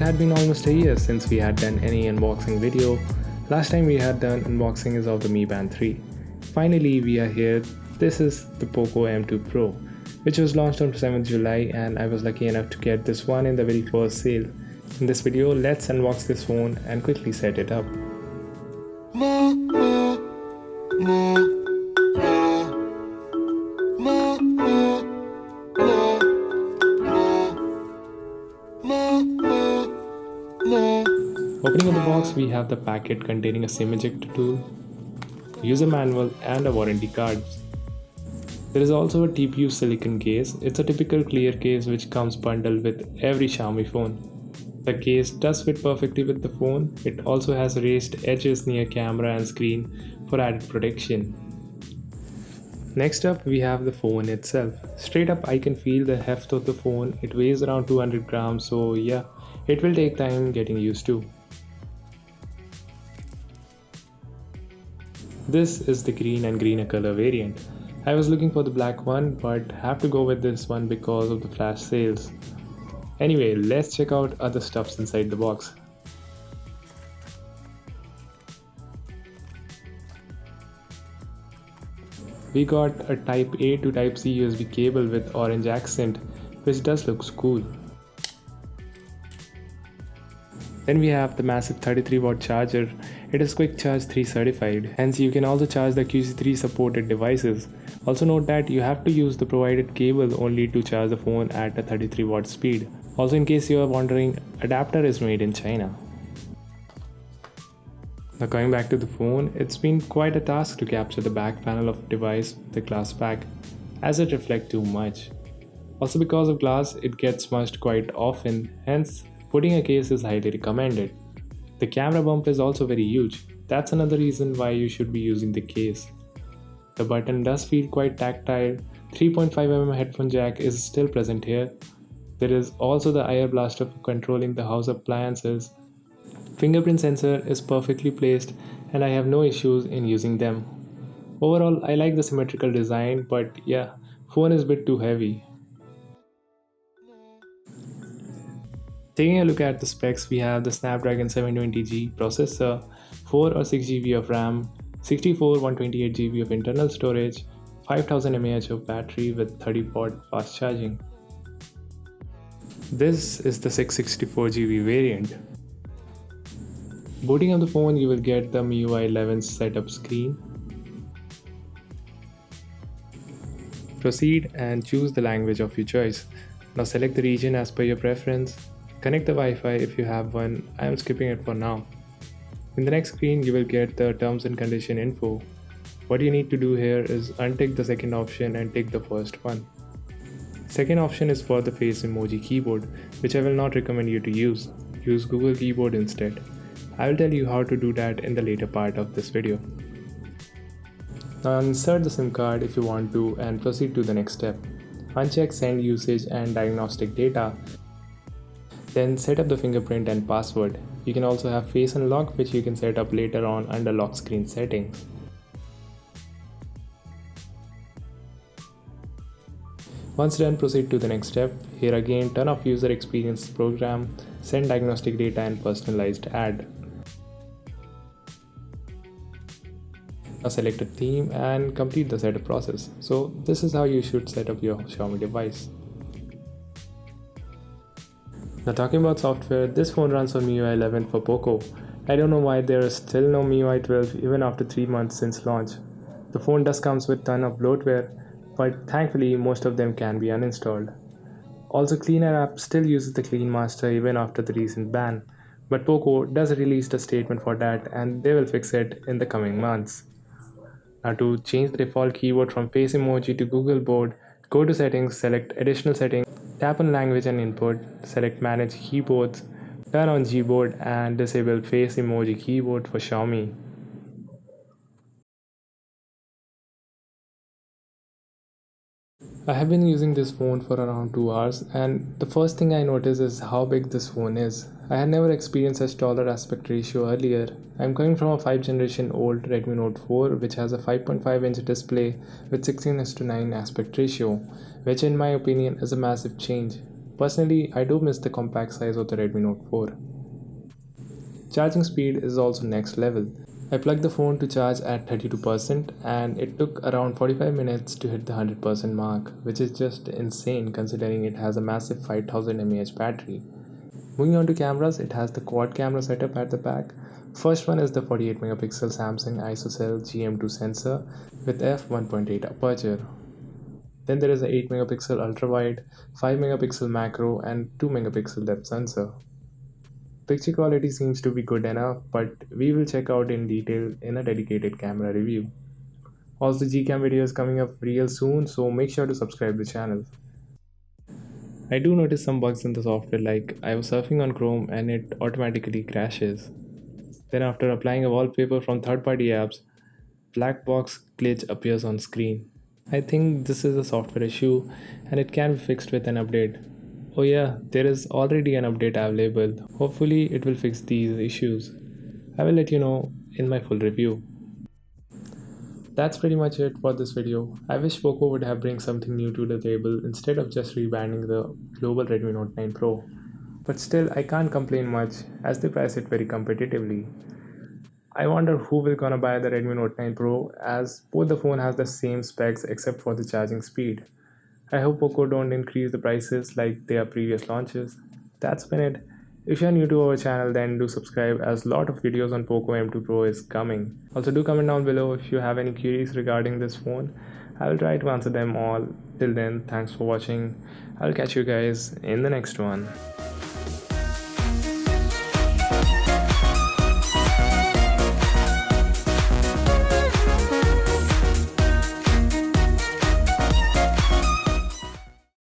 had been almost a year since we had done any unboxing video. Last time we had done unboxing is of the Mi Band 3. Finally we are here. This is the Poco M2 Pro, which was launched on 7th July, and I was lucky enough to get this one in the very first sale. In this video, let's unbox this phone and quickly set it up. Opening up the box, we have the packet containing a SIM ejector tool, user manual and a warranty card. There is also a TPU silicone case. It's a typical clear case which comes bundled with every Xiaomi phone. The case does fit perfectly with the phone. It also has raised edges near camera and screen for added protection. Next up, we have the phone itself. Straight up, I can feel the heft of the phone. It weighs around 200 grams, so yeah, it will take time getting used to. This is the green and greener color variant. I was looking for the black one, but have to go with this one because of the flash sales. Anyway, let's check out other stuffs inside the box. We got a Type A to Type C USB cable with orange accent, which does look cool. Then we have the massive 33-watt charger. It is Quick Charge 3 certified, hence you can also charge the QC3 supported devices. Also note that you have to use the provided cable only to charge the phone at a 33-watt speed. Also, in case you are wondering, adapter is made in China. Now coming back to the phone, it's been quite a task to capture the back panel of the device with the glass back, as it reflects too much. Also, because of glass, it gets smudged quite often, hence putting a case is highly recommended. The camera bump is also very huge. That's another reason why you should be using the case. The button does feel quite tactile. 3.5mm headphone jack is still present here. There is also the IR blaster for controlling the house appliances. Fingerprint sensor is perfectly placed and I have no issues in using them. Overall, I like the symmetrical design, but yeah, phone is a bit too heavy. Taking a look at the specs, we have the Snapdragon 720G processor, 4 or 6 GB of RAM, 64 128 GB of internal storage, 5000 mAh of battery with 30W fast charging. This is the 664 GB variant. Booting up the phone, you will get the MIUI 11 setup screen. Proceed and choose the language of your choice. Now select the region as per your preference. Connect the Wi-Fi if you have one. I am skipping it for now. In the next screen, you will get the terms and condition info. What you need to do here is untick the second option and tick the first one. Second option is for the face emoji keyboard, which I will not recommend you to use. Use Google Keyboard instead. I will tell you how to do that in the later part of this video. Now insert the SIM card if you want to and proceed to the next step. Uncheck send usage and diagnostic data. Then set up the fingerprint and password. You can also have face unlock, which you can set up later on under lock screen settings. Once done, proceed to the next step. Here again, turn off user experience program, send diagnostic data and personalized ad. Now select a theme and complete the setup process. So this is how you should set up your Xiaomi device. Now talking about software, this phone runs on MIUI 11 for Poco. I don't know why there is still no MIUI 12 even after 3 months since launch. The phone does comes with ton of bloatware, but thankfully most of them can be uninstalled. Also, Cleaner app still uses the Clean Master even after the recent ban, but Poco does release a statement for that and they will fix it in the coming months. Now to change the default keyboard from face emoji to Google Board, go to settings, select additional settings, tap on language and input, select manage keyboards, turn on Gboard and disable face emoji keyboard for Xiaomi. I have been using this phone for around 2 hours and the first thing I notice is how big this phone is. I had never experienced such taller aspect ratio earlier. I'm coming from a 5th generation old Redmi Note 4 which has a 5.5 inch display with 16:9 aspect ratio, which in my opinion is a massive change. Personally, I do miss the compact size of the Redmi Note 4. Charging speed is also next level. I plugged the phone to charge at 32% and it took around 45 minutes to hit the 100% mark, which is just insane considering it has a massive 5000 mAh battery. Moving on to cameras, it has the quad camera setup at the back. First one is the 48 megapixel Samsung ISOCELL GM2 sensor with f1.8 aperture. Then there is a 8 megapixel ultra wide, 5 megapixel macro and 2 megapixel depth sensor. Picture quality seems to be good enough, but we will check out in detail in a dedicated camera review. Also, Gcam video is coming up real soon, so make sure to subscribe the channel. I do notice some bugs in the software, like I was surfing on Chrome and it automatically crashes. Then after applying a wallpaper from third-party apps, black box glitch appears on screen. I think this is a software issue and it can be fixed with an update. Oh yeah, there is already an update available. Hopefully it will fix these issues. I will let you know in my full review. That's pretty much it for this video. I wish Poco would have bring something new to the table instead of just rebranding the global Redmi Note 9 Pro. But still, I can't complain much as they price it very competitively. I wonder who will gonna buy the Redmi Note 9 Pro as both the phone has the same specs except for the charging speed. I hope Poco don't increase the prices like their previous launches. That's been it. If you're new to our channel, then do subscribe as a lot of videos on Poco M2 Pro is coming. Also do comment down below if you have any queries regarding this phone. I will try to answer them all. Till then, thanks for watching. I'll catch you guys in the next one.